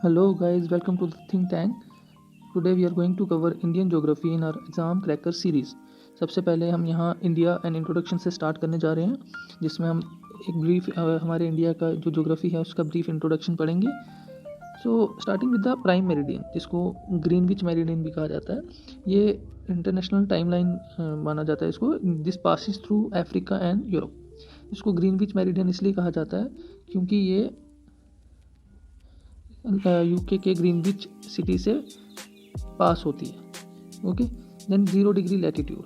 Hello guys, welcome to the think tank. Today we are going to cover Indian geography in our exam cracker series. सबसे पहले हम यहाँ India and introduction से start करने जा रहे हैं, जिसमें हम एक ब्रीफ हमारे इंडिया का जो ज्योग्राफी है उसका ब्रीफ इंट्रोडक्शन पढ़ेंगे. So starting with the prime meridian, जिसको ग्रीनविच मेरिडियन भी कहा जाता है. ये इंटरनेशनल टाइमलाइन माना जाता है इसको. This passes through Africa and Europe. इसको ग्रीनविच मेरिडियन इसलिए कहा जाता है क्योंकि ये यूके के ग्रीनविच सिटी से पास होती है. Okay, then 0 degree latitude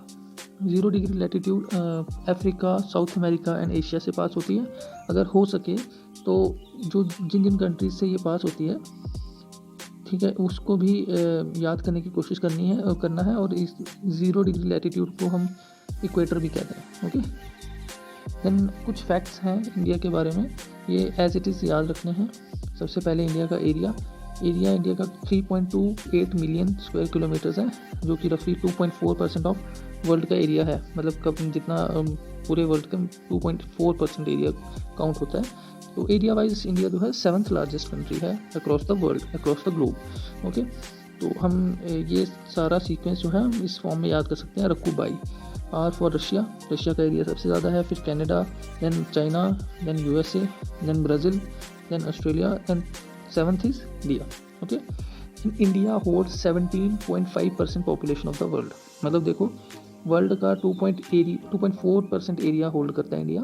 Africa, South America and Asia से पास होती है. अगर हो सके तो जिन जिन कंट्रीज से ये पास होती है, ठीक है, उसको भी याद करने की कोशिश करना है. और इस 0 डिग्री लैटिट्यूड को हम इक्वेटर भी कहते हैं. ओके, देन कुछ फैक्ट्स हैं इंडिया के बारे में, ये एज इट इज़ याद रखने हैं. सबसे पहले इंडिया का एरिया इंडिया का 3.28 मिलियन स्क्वायर किलोमीटर्स है, जो कि रफली 2.4% ऑफ वर्ल्ड का एरिया है. मतलब कब जितना पूरे वर्ल्ड का 2.4% एरिया काउंट होता है. तो एरिया वाइज इंडिया जो है 7th लार्जेस्ट कंट्री है across the world, across the globe. Okay, तो हम ये सारा सीक्वेंस जो है हम इस फॉर्म में याद कर सकते हैं. रखू बाई. आर फॉर रशिया का एरिया सबसे ज़्यादा है, फिर Canada, then China, then USA, then Brazil, then Australia, and 7th is India. Okay, India holds 17.5% population of the world. मतलब देखो, वर्ल्ड का 2.4% एरिया होल्ड करता है India,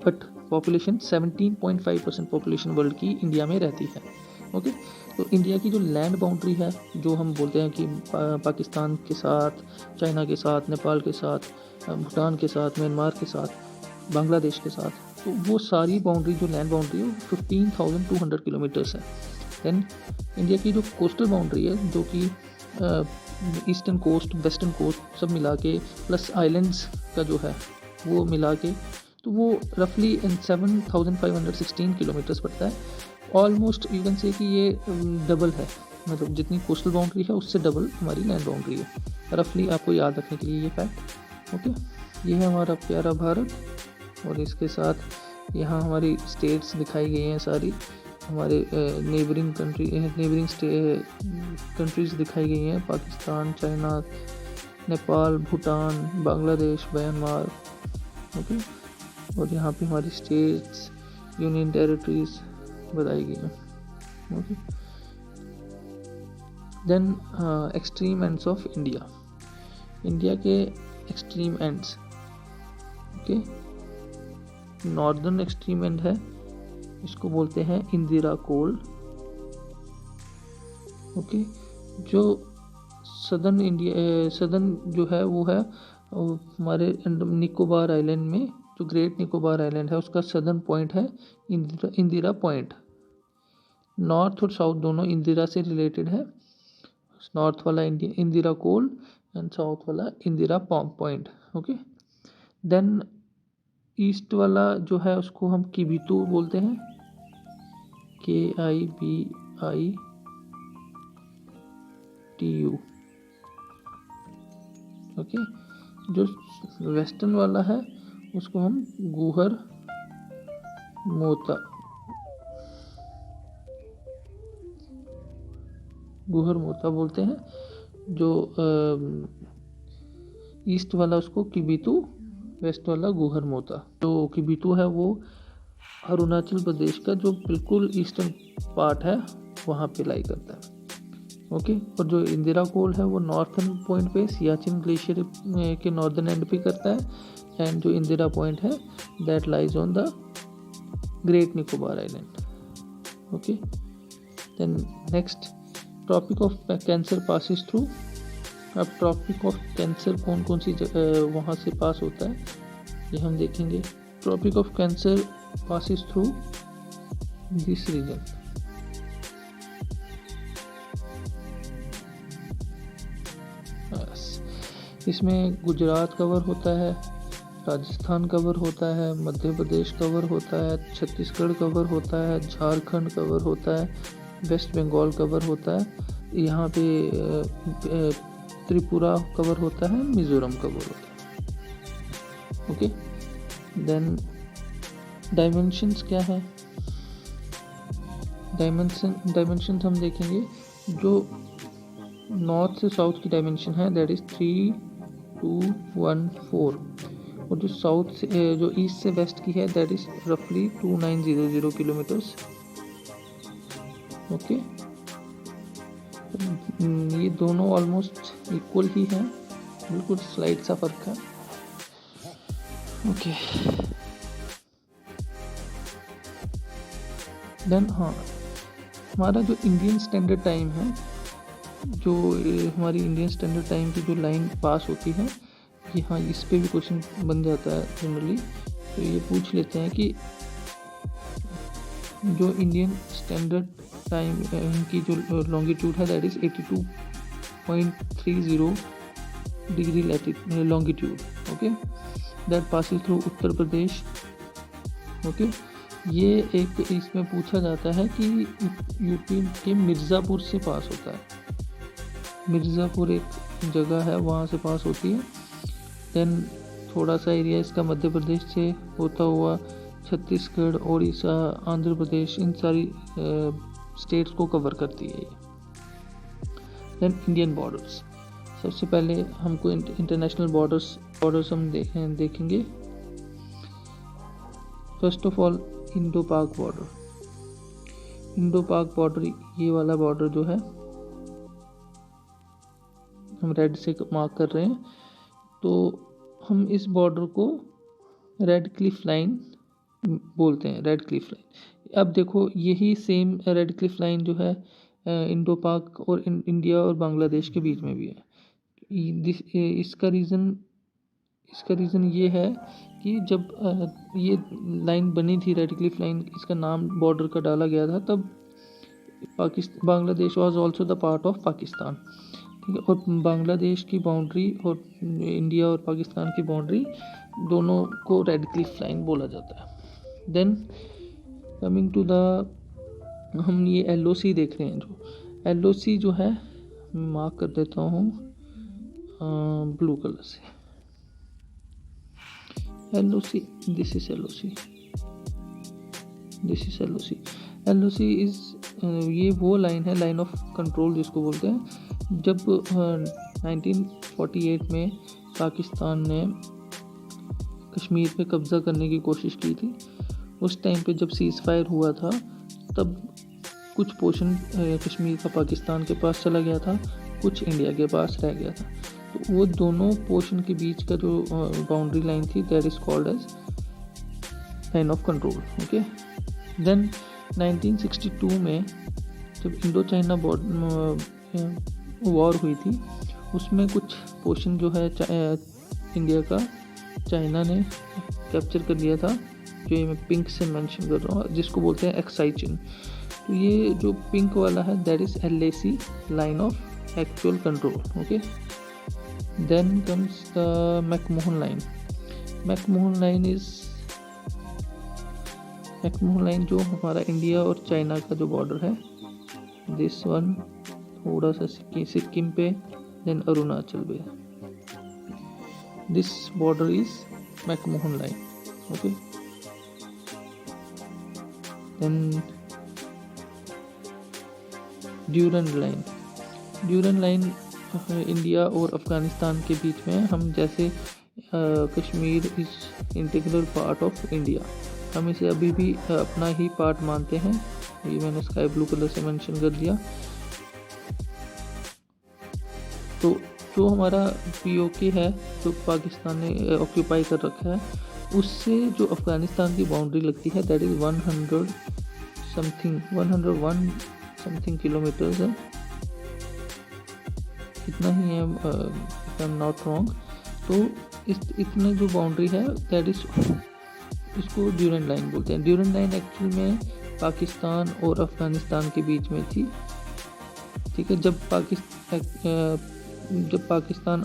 but population 17.5% population world की इंडिया में रहती है. ओके, तो इंडिया की जो लैंड बाउंड्री है, जो हम बोलते हैं कि पाकिस्तान के साथ, चाइना के साथ, नेपाल के साथ, भूटान के साथ, म्यांमार के साथ, बांग्लादेश के साथ, तो वो सारी बाउंड्री जो लैंड बाउंड्री है 15,200 किलोमीटर्स है. देन इंडिया की जो कोस्टल बाउंड्री है, जो कि ईस्टर्न कोस्ट, वेस्टर्न कोस्ट सब मिला के प्लस आइलैंड्स का जो है वो मिला के, तो वो रफली 7,516 किलोमीटर्स पड़ता है. ऑलमोस्ट यू कैन से कि ये डबल है, मतलब जितनी कोस्टल बाउंड्री है उससे डबल हमारी लैंड बाउंड्री है. रफली आपको याद रखने के लिए ये फैक्ट. ओके, ये है हमारा प्यारा भारत, और इसके साथ यहाँ हमारी स्टेट्स दिखाई गई हैं सारी. हमारे नेबरिंग कंट्रीज़ दिखाई गई हैं, Pakistan, China, Nepal, Bhutan, Bangladesh, Myanmar. Okay, और यहाँ पे हमारी स्टेट्स, यूनियन टेरिटरीज बताई गई हैं. Okay, then extreme ends of India के extreme ends. Okay, northern extreme end है, इसको बोलते हैं इंदिरा कोल. ओके, जो सदर्न जो है वो है हमारे निकोबार आइलैंड में, जो ग्रेट निकोबार आइलैंड है उसका सदर्न पॉइंट है इंदिरा पॉइंट. नॉर्थ और साउथ दोनों इंदिरा से रिलेटेड है. नॉर्थ वाला इंदिरा कोल एंड साउथ वाला Indira point. Okay, then east वाला जो है उसको हम किबितू बोलते हैं, KIBITU. ओके, जो वेस्टर्न वाला है उसको हम गुहर मोता बोलते हैं. जो ईस्ट वाला उसको किबितू, वेस्ट वाला गुहर मोता. जो किबितू है वो अरुणाचल प्रदेश का जो बिल्कुल ईस्टर्न पार्ट है वहाँ पे लाई करता है. ओके, और जो इंदिरा कोल है वो नॉर्थर्न पॉइंट पे सियाचिन ग्लेशियर के नॉर्दर्न एंड पे करता है. एंड जो इंदिरा पॉइंट है that lies on the great Nicobar island. Okay, then next, tropic of cancer passes through. अब ट्रॉपिक ऑफ कैंसर कौन सी वहाँ से पास होता है ये हम देखेंगे. Tropic of cancer passes through this region. इसमें गुजरात कवर होता है, राजस्थान कवर होता है, मध्य प्रदेश कवर होता है, छत्तीसगढ़ कवर होता है, झारखंड कवर होता है, वेस्ट बंगाल कवर होता है, यहाँ पे त्रिपुरा कवर होता है, मिजोरम कवर होता है. ओके, देन डायमेंशंस क्या है. डायमेंशन हम देखेंगे, जो नॉर्थ से साउथ की डायमेंशन है दैट इज़ 3214, और जो साउथ से जो ईस्ट से वेस्ट की है दैट इज़ रफली 2900 किलोमीटर्स। ओके, ये दोनों ऑलमोस्ट इक्वल ही हैं, बिल्कुल स्लाइड सा फर्क है। ओके, देन हाँ, हमारा जो इंडियन स्टैंडर्ड टाइम है, जो हमारी इंडियन स्टैंडर्ड टाइम की जो लाइन पास होती है, ये हाँ इस पे भी क्वेश्चन बन जाता है जनरली। तो ये पूछ लेते हैं कि जो इंडियन स्टैंडर्ड टाइम की जो लॉन्गिट्यूड है that is 82.30 degree longitude. Okay, that passes through Uttar Pradesh. Okay, ये एक इसमें पूछा जाता है कि यूपी के मिर्ज़ापुर से पास होता है। मिर्ज़ापुर एक जगह है, वहाँ से पास होती है। देन थोड़ा सा एरिया इसका मध्य प्रदेश से होता हुआ छत्तीसगढ़, उड़ीसा, आंध्र प्रदेश, इन सारी स्टेट्स को कवर करती है ये। देन इंडियन बॉर्डर्स, सबसे पहले हमको इंटरनेशनल बॉर्डर्स हम देखेंगे। फर्स्ट ऑफ ऑल इंडो पाक बॉर्डर। इंडो पाक बॉर्डर, ये वाला बॉर्डर जो है हम रेड से मार्क कर रहे हैं, तो हम इस बॉर्डर को रेड क्लिफ लाइन बोलते हैं, रेड क्लिफ लाइन। अब देखो, यही सेम रेड क्लिफ लाइन जो है इंडो पाक और इंडिया और बांग्लादेश के बीच में भी है। इसका रीज़न ये है कि जब ये लाइन बनी थी, रेड क्लिफ लाइन, इसका नाम बॉर्डर का डाला गया था, तब Bangladesh was also the part of Pakistan. ठीक है, और बांग्लादेश की बाउंड्री और इंडिया और पाकिस्तान की बाउंड्री दोनों को रेड क्लिफ लाइन बोला जाता है। देन कमिंग टू द, हम ये LOC देख रहे हैं, जो LOC जो है मार्क कर देता हूँ ब्लू कलर से। LOC, this is LOC, this is LOC। LOC is, ये वो लाइन है, लाइन ऑफ कंट्रोल जिसको बोलते हैं। जब 1948 में पाकिस्तान ने कश्मीर पे कब्ज़ा करने की कोशिश की थी, उस टाइम पे जब सीज़ फायर हुआ था, तब कुछ पोर्शन कश्मीर का पाकिस्तान के पास चला गया था, कुछ इंडिया के पास रह गया था। तो वो दोनों पोर्शन के बीच का जो बाउंड्री लाइन थी that is called as line of control. Okay, then 1962 में जब इंडो चाइना वॉर हुई थी, उसमें कुछ पोर्शन जो है इंडिया का चाइना ने कैप्चर कर लिया था, जो ये मैं पिंक से मेंशन कर रहा हूँ, जिसको बोलते हैं एक्साई चिन्ह। तो ये जो पिंक वाला है that is LAC, line of actual control. Okay, then comes the McMahon line. McMahon line जो हमारा इंडिया और चाइना का जो बॉर्डर है, दिस वन थोड़ा सा सिक्किम पे, देन अरुणाचल पे, this border is McMahon line. Okay, then Durand line India और अफगानिस्तान के बीच में, हम जैसे Kashmir is integral part of India, हम इसे अभी भी अपना ही पार्ट मानते हैं। ये मैंने स्काई ब्लू कलर से मेंशन कर दिया। तो जो हमारा POK है, जो पाकिस्तान ने ऑक्यूपाई कर रखा है, उससे जो अफ़गानिस्तान की बाउंड्री लगती है दैट इज़ 101 समथिंग किलोमीटर्स है, इतना ही है, आई एम नॉट रॉन्ग। तो इतने जो बाउंड्री है दैट इज़, इसको ड्यूरन लाइन बोलते हैं। ड्यूरन लाइन एक्चुअल में पाकिस्तान और अफ़गानिस्तान के बीच में थी। ठीक है, जब पाकिस्तान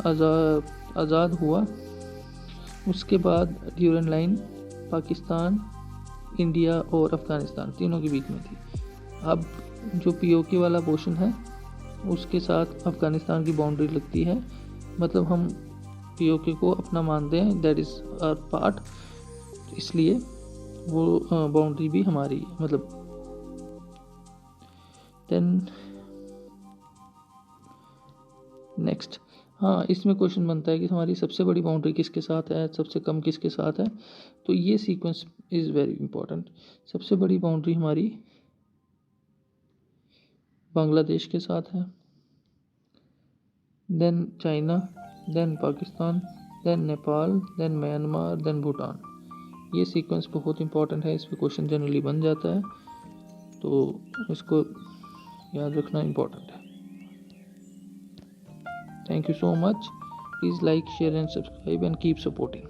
आज़ाद हुआ, उसके बाद ड्यूरन लाइन पाकिस्तान, इंडिया और अफ़गानिस्तान तीनों के बीच में थी। अब जो POK वाला पोर्शन है, उसके साथ अफ़गानिस्तान की बाउंड्री लगती है, मतलब हम POK को अपना मानते हैं, दैट इज़ आवर पार्ट, इसलिए वो बाउंड्री भी हमारी है, मतलब देन नेक्स्ट, हाँ इसमें क्वेश्चन बनता है कि हमारी सबसे बड़ी बाउंड्री किसके साथ है, सबसे कम किसके साथ है। तो ये सीक्वेंस इज़ वेरी इंपॉर्टेंट। सबसे बड़ी बाउंड्री हमारी बांग्लादेश के साथ है, then China, then Pakistan, then Nepal, then Myanmar, then Bhutan. ये सीक्वेंस बहुत इंपॉर्टेंट है, इस पर क्वेश्चन जनरली बन जाता है, तो इसको याद रखना इंपॉर्टेंट है। Thank you so much. Please like, share and subscribe and keep supporting.